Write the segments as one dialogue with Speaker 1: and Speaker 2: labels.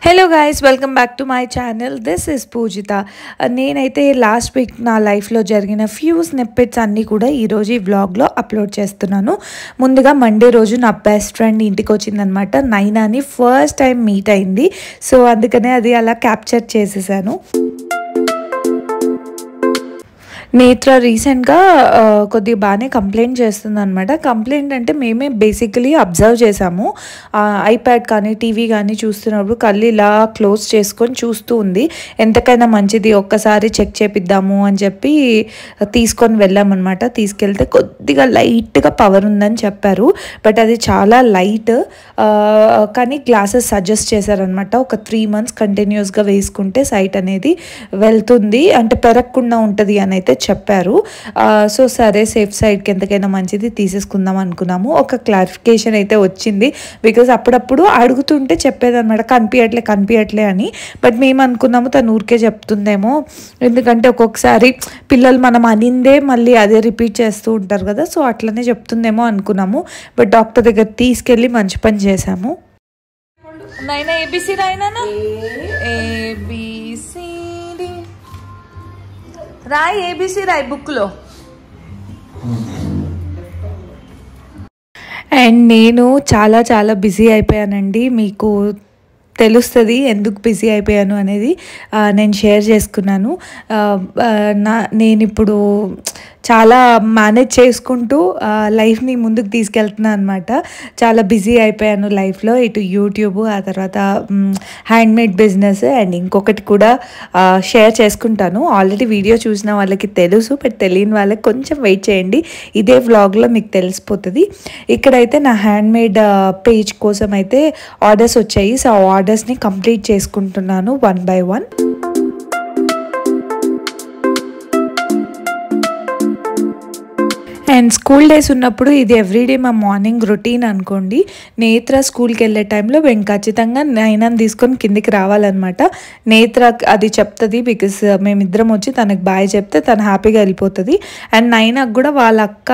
Speaker 1: Hello guys, welcome back to my channel. This is Poojitha. నేనైతే last week నా లైఫ్లో జరిగిన ఫ్యూ స్నిప్పెట్స్ అన్నీ కూడా ఈరోజు ఈ వ్లాగ్లో అప్లోడ్ చేస్తున్నాను. ముందుగా మండే రోజు నా బెస్ట్ ఫ్రెండ్ ఇంటికి వచ్చిందనమాట. నైనాని ఫస్ట్ టైం మీట్ అయింది. సో అందుకనే అది అలా క్యాప్చర్ చేసేసాను. నేత్ర రీసెంట్గా కొద్దిగా బాగానే కంప్లైంట్ చేస్తుంది అనమాట. కంప్లైంట్ అంటే మేమే బేసికలీ అబ్జర్వ్ చేసాము. ఐప్యాడ్ కానీ టీవీ కానీ చూస్తున్నప్పుడు కళ్ళు ఇలా క్లోజ్ చేసుకొని చూస్తూ ఉంది. ఎంతకైనా మంచిది, ఒక్కసారి చెక్ చేపిద్దాము అని చెప్పి తీసుకొని వెళ్ళామన్నమాట. తీసుకెళ్తే కొద్దిగా లైట్గా పవర్ ఉందని చెప్పారు, బట్ అది చాలా లైట్. కానీ గ్లాసెస్ సజెస్ట్ చేశారనమాట. ఒక 3 months కంటిన్యూస్గా వేసుకుంటే సైట్ అనేది వెళ్తుంది, అంటే పెరగకుండా ఉంటుంది అని అయితే చెప్పారు. సో సరే, సేఫ్ సైడ్కి ఎంతకైనా మంచిది తీసేసుకుందాం అనుకున్నాము. ఒక క్లారిఫికేషన్ అయితే వచ్చింది. బికాజ్ అప్పుడప్పుడు అడుగుతుంటే చెప్పేదన్నమాట, కనిపించట్లే అని. బట్ మేము అనుకున్నాము తను ఊరికే చెప్తుందేమో, ఎందుకంటే ఒక్కొక్కసారి పిల్లలు మనం అనిందే మళ్ళీ అదే రిపీట్ చేస్తూ ఉంటారు కదా, సో అట్లనే చెప్తుందేమో అనుకున్నాము. బట్ డాక్టర్ దగ్గర తీసుకెళ్ళి మంచి పని చేశాము. నైనా ఏబిసి రాయినా, ఏబిసి రాయ్, ఏబిసి రాయ్ బుక్లో. అండ్ నేను చాలా చాలా బిజీ అయిపోయానండి. మీకు తెలుస్తుంది ఎందుకు బిజీ అయిపోయాను అనేది. నేను షేర్ చేసుకున్నాను. నేను ఇప్పుడు చాలా మేనేజ్ చేసుకుంటూ లైఫ్ని ముందుకు తీసుకెళ్తున్నాను అనమాట. చాలా బిజీ అయిపోయాను లైఫ్లో. ఇటు యూట్యూబ్, ఆ తర్వాత హ్యాండ్మేడ్ బిజినెస్, అండ్ ఇంకొకటి కూడా షేర్ చేసుకుంటాను. ఆల్రెడీ వీడియో చూసిన వాళ్ళకి తెలుసు, బట్ తెలియని వాళ్ళకి కొంచెం వెయిట్ చేయండి, ఇదే వ్లాగ్లో మీకు తెలిసిపోతుంది. ఇక్కడైతే నా హ్యాండ్మేడ్ పేజ్ కోసం అయితే ఆర్డర్స్ వచ్చాయి. సో ఆ ఆర్డర్స్ని కంప్లీట్ చేసుకుంటున్నాను 1 by 1. అండ్ స్కూల్ డేస్ ఉన్నప్పుడు ఇది ఎవ్రీడే మా మార్నింగ్ రొటీన్ అనుకోండి. నేత్ర స్కూల్కి వెళ్ళే టైంలో మేము ఖచ్చితంగా నైనాని తీసుకొని కిందికి రావాలన్నమాట. నేత్ర అది చెప్తుంది, బికాస్ మేమిద్దరం వచ్చి తనకు బాయ్ చెప్తే తను హ్యాపీగా వెళ్ళిపోతుంది. అండ్ నైనాకు కూడా వాళ్ళ అక్క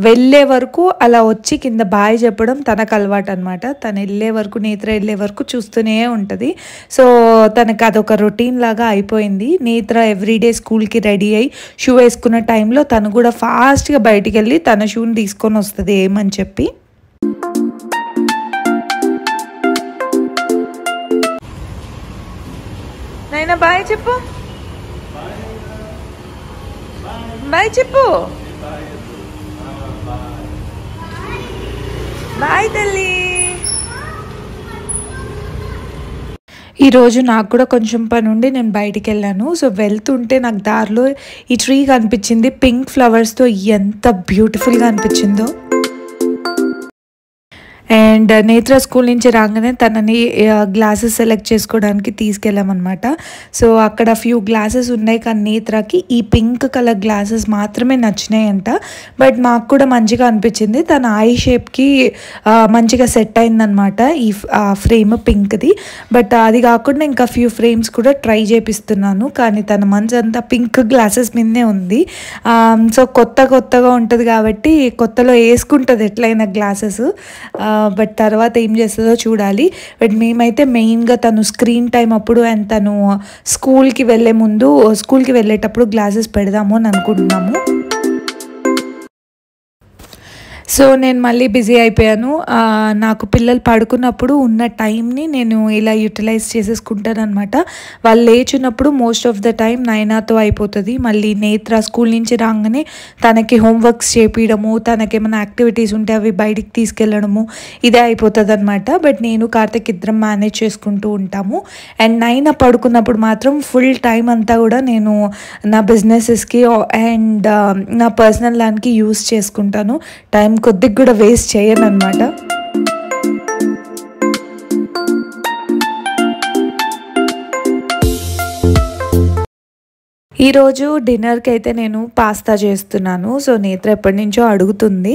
Speaker 1: వెళ్ళే వరకు అలా వచ్చి కింద బాయ్ చెప్పడం తనకు అలవాటు అనమాట. తను వెళ్ళే వరకు, నేత్ర వెళ్ళే వరకు చూస్తూనే ఉంటుంది. సో తనకు అదొక రొటీన్ లాగా అయిపోయింది. నేత్ర ఎవ్రీడే స్కూల్కి రెడీ అయ్యి షూ వేసుకున్న టైంలో తను కూడా ఫాస్ట్గా బయటికి వెళ్ళి తన షూని తీసుకొని వస్తుంది ఏమని చెప్పి. నైనా బాయ్ చెప్పు, బాయ్ చెప్పు, బాయ్ తల్లి. ఈరోజు నాకు కూడా కొంచెం పని ఉండి నేను బయటికి వెళ్ళాను. సో వెళ్తుంటే నాకు దారిలో ఈ ట్రీ కనిపించింది, పింక్ ఫ్లవర్స్తో. ఎంత బ్యూటిఫుల్గా అనిపించిందో. అండ్ నేత్ర స్కూల్ నుంచి రాగానే తనని గ్లాసెస్ సెలెక్ట్ చేసుకోవడానికి తీసుకెళ్ళామన్నమాట. సో అక్కడ ఫ్యూ గ్లాసెస్ ఉన్నాయి, కానీ నేత్రకి ఈ పింక్ కలర్ గ్లాసెస్ మాత్రమే నచ్చినాయంట. బట్ మాకు కూడా మంచిగా అనిపించింది, తన ఐ షేప్కి మంచిగా సెట్ అయిందనమాట ఈ ఫ్రేమ్ పింక్ది. బట్ అది కాకుండా ఇంకా ఫ్యూ ఫ్రేమ్స్ కూడా ట్రై చేపిస్తున్నాను, కానీ తన మనసు అంతా పింక్ గ్లాసెస్ మీదనే ఉంది. సో కొత్తగా ఉంటుంది కాబట్టి కొత్తలో వేసుకుంటుంది ఎట్లయినా గ్లాసెస్. బట్ తర్వాత ఏం చేస్తుందో చూడాలి. బట్ మేమైతే మెయిన్గా తను స్క్రీన్ టైం అప్పుడు అండ్ తను స్కూల్కి వెళ్ళేటప్పుడు గ్లాసెస్ పెడదాము అని అనుకుంటున్నాము. సో నేను మళ్ళీ బిజీ అయిపోయాను. నాకు పిల్లలు పడుకున్నప్పుడు ఉన్న టైంని నేను ఇలా యూటిలైజ్ చేసేసుకుంటాను అనమాట. వాళ్ళు లేచినప్పుడు మోస్ట్ ఆఫ్ ద టైం నైనాతో అయిపోతుంది. మళ్ళీ నేత్ర స్కూల్ నుంచి రాగానే తనకి హోంవర్క్స్ చేపించడము, తనకేమైనా యాక్టివిటీస్ ఉంటే అవి బయటికి తీసుకెళ్ళడము, ఇదే అయిపోతుంది అనమాట. బట్ నేను కార్తిక్ ఇద్దరం మేనేజ్ చేసుకుంటూ ఉంటాము. అండ్ నైనా పడుకున్నప్పుడు మాత్రం ఫుల్ టైం అంతా కూడా నేను నా బిజినెసెస్కి అండ్ నా పర్సనల్ దానికి యూస్ చేసుకుంటాను. టైం కొద్దిగా కూడా వేస్ట్ చేయను అనమాట. ఈరోజు డిన్నర్కి అయితే నేను పాస్తా చేస్తున్నాను. సో నేత్ర ఎప్పటి నుంచో అడుగుతుంది.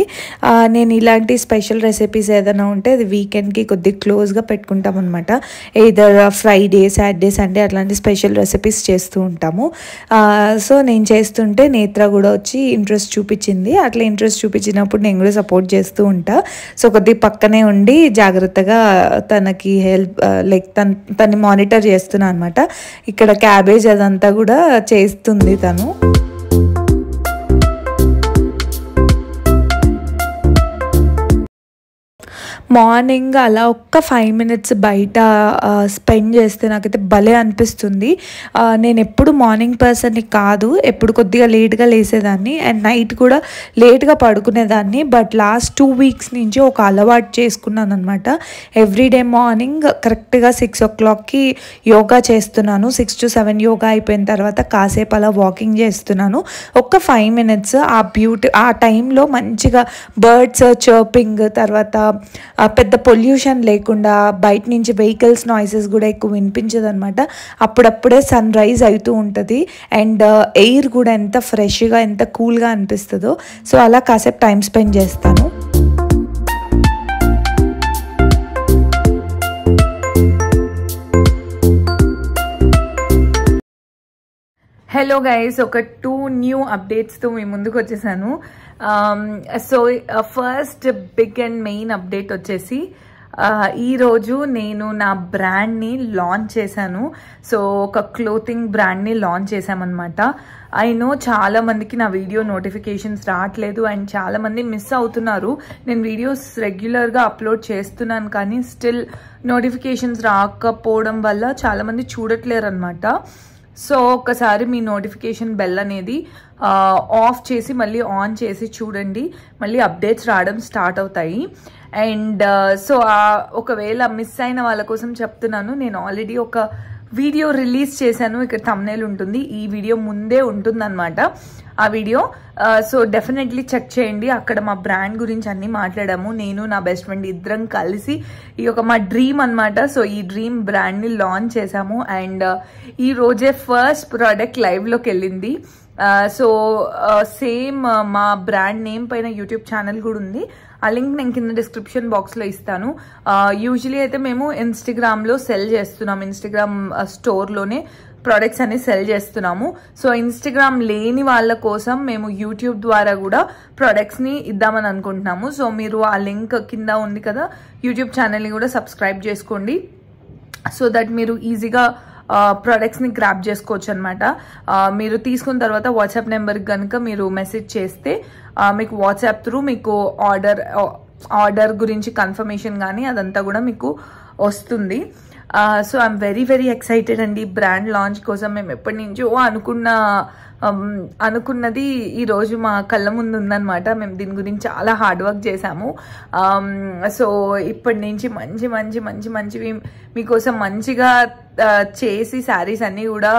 Speaker 1: నేను ఇలాంటి స్పెషల్ రెసిపీస్ ఏదైనా ఉంటే అది వీకెండ్కి కొద్దిగా క్లోజ్గా పెట్టుకుంటాం అనమాట. ఏదర్ ఫ్రైడే, సాటర్డే, సండే అట్లాంటి స్పెషల్ రెసిపీస్ చేస్తూ ఉంటాము. సో నేను చేస్తుంటే నేత్ర కూడా వచ్చి ఇంట్రెస్ట్ చూపించింది. అట్లా ఇంట్రెస్ట్ చూపించినప్పుడు నేను కూడా సపోర్ట్ చేస్తూ ఉంటా. సో కొద్దిగా పక్కనే ఉండి జాగ్రత్తగా తనకి హెల్ప్ లైక్ తన్ని మానిటర్ చేస్తున్నా అనమాట. ఇక్కడ క్యాబేజ్ అదంతా కూడా చేస్తుంది తను. మార్నింగ్ అలా ఒక్క 5 minutes బయట స్పెండ్ చేస్తే నాకైతే భలే అనిపిస్తుంది. నేను ఎప్పుడు మార్నింగ్ పర్సన్ని కాదు, ఎప్పుడు కొద్దిగా లేట్గా లేసేదాన్ని అండ్ నైట్ కూడా లేట్గా పడుకునేదాన్ని. బట్ లాస్ట్ 2 weeks నుంచి ఒక అలవాటు చేసుకున్నాను అనమాట. ఎవ్రీడే మార్నింగ్ కరెక్ట్గా 6 o'clockకి యోగా చేస్తున్నాను. 6 to 7 యోగా అయిపోయిన తర్వాత కాసేపు అలా వాకింగ్ చేస్తున్నాను. ఒక్క 5 minutes ఆ టైంలో మంచిగా బర్డ్స్ చర్పింగ్, తర్వాత పెద్ద పొల్యూషన్ లేకుండా బయట నుంచి వెహికల్స్ నాయిసెస్ కూడా ఎక్కువ వినిపించదు అనమాట. అప్పుడప్పుడే సన్ రైజ్ అవుతూ ఉంటుంది అండ్ ఎయిర్ కూడా ఎంత ఫ్రెష్గా ఎంత కూల్గా అనిపిస్తుందో. సో అలా కాసేపు టైం స్పెండ్ చేస్తాను. హలో గైస్, ఒక 2 new అప్డేట్స్తో మీ ముందుకు వచ్చేసాను. So first big and main update వచ్చేసి ఈరోజు నేను నా బ్రాండ్ని లాంచ్ చేశాను. సో ఒక క్లోతింగ్ బ్రాండ్ని లాంచ్ చేశామన్నమాట. ఐ నో చాలా మందికి నా వీడియో నోటిఫికేషన్స్ రావట్లేదు అండ్ చాలామంది మిస్ అవుతున్నారు. నేను వీడియోస్ రెగ్యులర్గా అప్లోడ్ చేస్తున్నాను కానీ స్టిల్ నోటిఫికేషన్స్ రాకపోవడం వల్ల చాలామంది చూడట్లేరు అనమాట. సో ఒకసారి మీ నోటిఫికేషన్ బెల్ అనేది ఆఫ్ చేసి మళ్ళీ ఆన్ చేసి చూడండి, మళ్ళీ అప్డేట్స్ రావడం స్టార్ట్ అవుతాయి. అండ్ సో ఒకవేళ మిస్ అయిన వాళ్ళ కోసం చెప్తున్నాను, నేను ఆల్రెడీ ఒక వీడియో రిలీజ్ చేశాను. ఇక్కడ థంబ్నెయిల్ ఉంటుంది, ఈ వీడియో ముందే ఉంటుందన్నమాట ఆ వీడియో. సో డెఫినెట్లీ చెక్ చేయండి. అక్కడ మా బ్రాండ్ గురించి అన్నీ మాట్లాడాము. నేను నా బెస్ట్ ఫ్రెండ్ ఇద్దరం కలిసి ఈ ఒక మా డ్రీమ్ అనమాట. సో ఈ డ్రీమ్ బ్రాండ్ని లాంచ్ చేశాము అండ్ ఈ రోజే ఫస్ట్ ప్రోడక్ట్ లైవ్లోకి వెళ్ళింది. సో సేమ్ మా బ్రాండ్ నేమ్ పైన యూట్యూబ్ ఛానల్ కూడా ఉంది. ఆ లింక్ నేను కింద డిస్క్రిప్షన్ బాక్స్లో ఇస్తాను. యూజువలీ అయితే మేము ఇన్స్టాగ్రామ్లో సెల్ చేస్తున్నాం, ఇన్స్టాగ్రామ్ స్టోర్లోనే ప్రోడక్ట్స్ అన్ని సెల్ చేస్తున్నాము. సో ఇన్స్టాగ్రామ్ లేని వాళ్ళ కోసం మేము యూట్యూబ్ ద్వారా కూడా ప్రోడక్ట్స్ని ఇద్దామని అనుకుంటున్నాము. సో మీరు ఆ లింక్ కింద ఉంది కదా, యూట్యూబ్ ఛానల్ని కూడా సబ్స్క్రైబ్ చేసుకోండి. సో దట్ మీరు ఈజీగా ప్రోడక్ట్స్ని గ్రాప్ చేసుకోవచ్చు అనమాట. మీరు తీసుకున్న తర్వాత వాట్సాప్ నెంబర్కి కనుక మీరు మెసేజ్ చేస్తే మీకు వాట్సాప్ త్రూ మీకు ఆర్డర్ గురించి కన్ఫర్మేషన్ కానీ అదంతా కూడా మీకు వస్తుంది. So I'm very very excited అండి బ్రాండ్ లాంచ్ కోసం. మేము ఎప్పటి నుంచో అనుకున్నది ఈరోజు మా కళ్ళ ముందు ఉందన్నమాట. మేము దీని గురించి చాలా హార్డ్ వర్క్ చేశాము. సో ఇప్పటి నుంచి మంచి మంచి మంచి మంచివి మీకోసం మంచిగా చేసి శారీస్ అన్నీ కూడా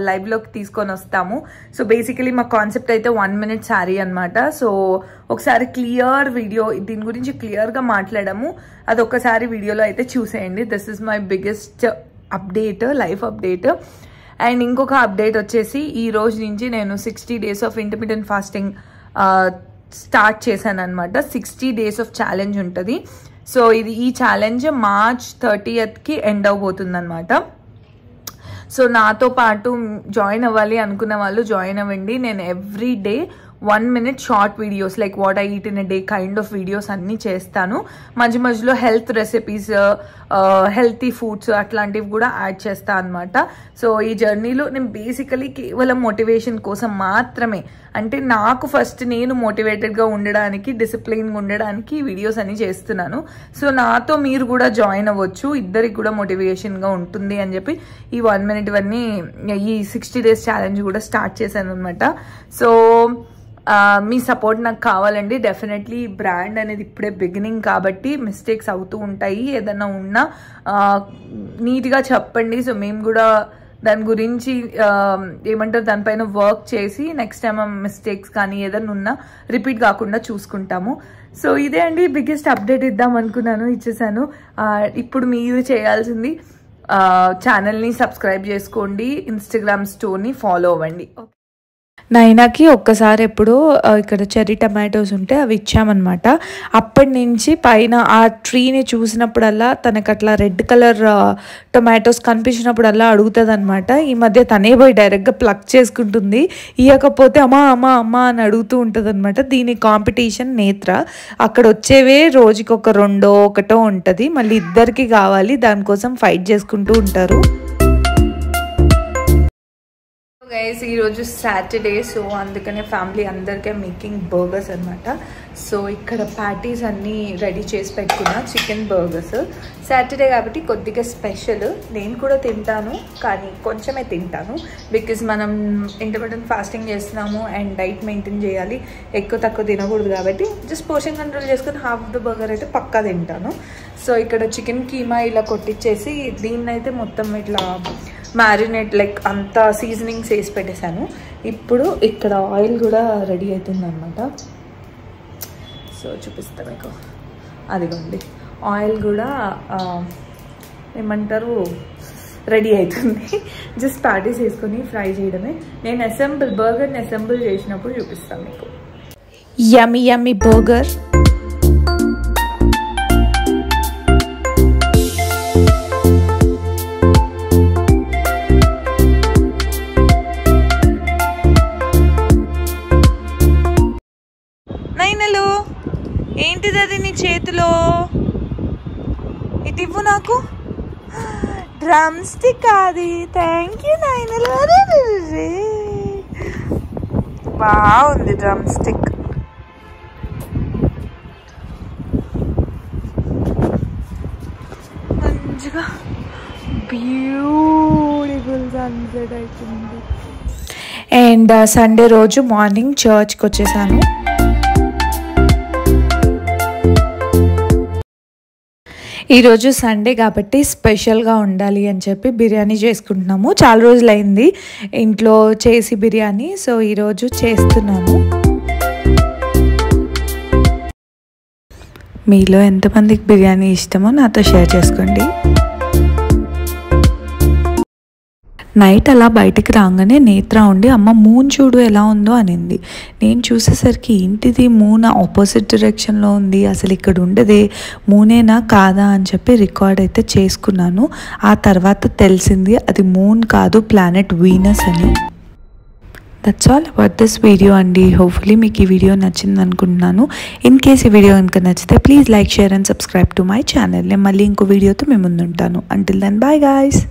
Speaker 1: లైవ్లోకి తీసుకొని వస్తాము. సో బేసికలీ మా కాన్సెప్ట్ అయితే 1 minute శారీ అనమాట. సో ఒకసారి క్లియర్ వీడియో దీని గురించి క్లియర్గా మాట్లాడాము, అది ఒక్కసారి వీడియోలో అయితే చూసేయండి. This is my biggest update, life update. And ఇంకొక అప్డేట్ వచ్చేసి ఈ రోజు నుంచి నేను 60 days of intermittent fasting start చేశాను అనమాట. 60 days ఆఫ్ ఛాలెంజ్ ఉంటుంది. సో ఈ ఛాలెంజ్ March 30th ఎండ్ అవబోతుంది అనమాట. సో నాతో పాటు జాయిన్ అవ్వాలి అనుకున్న వాళ్ళు జాయిన్ అవ్వండి. నేను every day 1 minute short videos like what I eat in a day kind of videos అన్నీ చేస్తాను. మధ్య మధ్యలో హెల్త్ రెసిపీస్, హెల్తీ ఫుడ్స్ అట్లాంటివి కూడా యాడ్ చేస్తాను అనమాట. సో ఈ జర్నీలో నేను బేసికలీ కేవలం మోటివేషన్ కోసం మాత్రమే, అంటే నాకు ఫస్ట్ నేను మోటివేటెడ్గా ఉండడానికి, డిసిప్లిన్గా ఉండడానికి వీడియోస్ అన్ని చేస్తున్నాను. సో నాతో మీరు కూడా జాయిన్ అవ్వచ్చు, ఇద్దరికి కూడా మోటివేషన్గా ఉంటుంది అని చెప్పి ఈ 1 minute ఇవన్నీ ఈ 60 days ఛాలెంజ్ కూడా స్టార్ట్ చేశాను అనమాట. సో మీ సపోర్ట్ నాకు కావాలండి. డెఫినెట్లీ బ్రాండ్ అనేది ఇప్పుడే బిగినింగ్ కాబట్టి మిస్టేక్స్ అవుతూ ఉంటాయి. ఏదన్నా ఉన్నా నీట్గా చెప్పండి. సో మేము కూడా దాని గురించి ఏమంటారు దానిపైన వర్క్ చేసి నెక్స్ట్ టైం మిస్టేక్స్ కానీ ఏదైనా ఉన్నా రిపీట్ కాకుండా చూసుకుంటాము. సో ఇదే అండి బిగ్గెస్ట్ అప్డేట్ ఇద్దాం అనుకున్నాను, ఇచ్చేసాను. ఇప్పుడు మీరు చేయాల్సింది ఛానల్ని సబ్స్క్రైబ్ చేసుకోండి, ఇన్స్టాగ్రామ్ స్టోర్ని ఫాలో అవ్వండి. నైనాకి ఒక్కసారి ఎప్పుడో ఇక్కడ చెర్రీ టమాటోస్ ఉంటే అవి ఇచ్చామన్నమాట. అప్పటి నుంచి పైన ఆ ట్రీని చూసినప్పుడల్లా తనకు అట్లా రెడ్ కలర్ టొమాటోస్ కనిపించినప్పుడల్లా అడుగుతుంది అనమాట. ఈ మధ్య తనే పోయి డైరెక్ట్గా ప్లక్ చేసుకుంటుంది, ఇవ్వకపోతే అమ్మా అమ్మా అమ్మా అని అడుగుతూ ఉంటుంది అనమాట. దీని కాంపిటీషన్ నేత్ర. అక్కడ వచ్చేవే రోజుకి ఒక రెండో ఒకటో ఉంటుంది, మళ్ళీ ఇద్దరికి కావాలి, దానికోసం ఫైట్ చేసుకుంటూ ఉంటారు. గైస్ ఈరోజు సాటర్డే, సో అందుకనే ఫ్యామిలీ అందరికీ మేకింగ్ బర్గర్స్ అనమాట. సో ఇక్కడ ప్యాటీస్ అన్నీ రెడీ చేసి పెట్టుకున్నా, చికెన్ బర్గర్స్. సాటర్డే కాబట్టి కొద్దిగా స్పెషల్. నేను కూడా తింటాను, కానీ కొంచెమే తింటాను, బికాజ్ మనం ఇంటర్మిటెంట్ ఫాస్టింగ్ చేస్తున్నాము అండ్ డైట్ మెయింటైన్ చేయాలి, ఎక్కువ తక్కువ తినకూడదు కాబట్టి జస్ట్ పోర్షన్ కంట్రోల్ చేసుకుని హాఫ్ ఆఫ్ ద బర్గర్ అయితే పక్కా తింటాను. సో ఇక్కడ చికెన్ కీమా ఇలా కొట్టించేసి దీన్నైతే మొత్తం ఇట్లా మ్యారినేట్ లైక్ అంతా సీజనింగ్స్ వేసి పెట్టేశాను. ఇప్పుడు ఇక్కడ ఆయిల్ కూడా రెడీ అవుతుంది అనమాట. సో చూపిస్తా మీకు, అదిగోండి ఆయిల్ కూడా ఏమంటారు రెడీ అవుతుంది. జస్ట్ ప్యాటీస్ వేసుకొని ఫ్రై చేయడమే. నేను బర్గర్ని అసెంబుల్ చేసినప్పుడు చూపిస్తాను మీకు. యమ్మీ యమ్మీ బర్గర్. నైనలు ఏంటిది అది నీ చేతిలో? ఇటు ఇవ్వు నాకు. డ్రమ్ స్టిక్ అది. థ్యాంక్ యూ నైనలు. బాగుంది డ్రమ్ స్టిక్. మంచిగా బ్యూటిఫుల్ సన్సెట్ అవుతుంది. అండ్ సండే రోజు మార్నింగ్ చర్చ్కి వచ్చేసాను. ఈరోజు సండే కాబట్టి స్పెషల్గా ఉండాలి అని చెప్పి బిర్యానీ చేసుకుంటున్నాము. చాలా రోజులైంది ఇంట్లో చేసి బిర్యానీ, సో ఈరోజు చేస్తున్నాను. మీలో ఎంతమందికి బిర్యానీ ఇష్టమో నాతో షేర్ చేసుకోండి. నైట్ అలా బయటికి రాగానే నేత్ర ఉండి అమ్మ మూన్ చూడు ఎలా ఉందో అనింది. నేను చూసేసరికి ఏంటిది మూన్ ఆపోజిట్ డైరెక్షన్లో ఉంది, అసలు ఇక్కడ ఉండదే, మూనేనా కాదా అని చెప్పి రికార్డ్ అయితే చేసుకున్నాను. ఆ తర్వాత తెలిసింది అది మూన్ కాదు, ప్లానెట్ వీనస్ అని. That's all about this video అండి. హోప్ఫుల్లీ మీకు ఈ వీడియో నచ్చింది అనుకుంటున్నాను. ఇన్ కేస్ ఈ వీడియో కనుక నచ్చితే please like, share and subscribe to my channel. నేను మళ్ళీ ఇంకో వీడియోతో మీ ముందు ఉంటాను. Until then bye guys.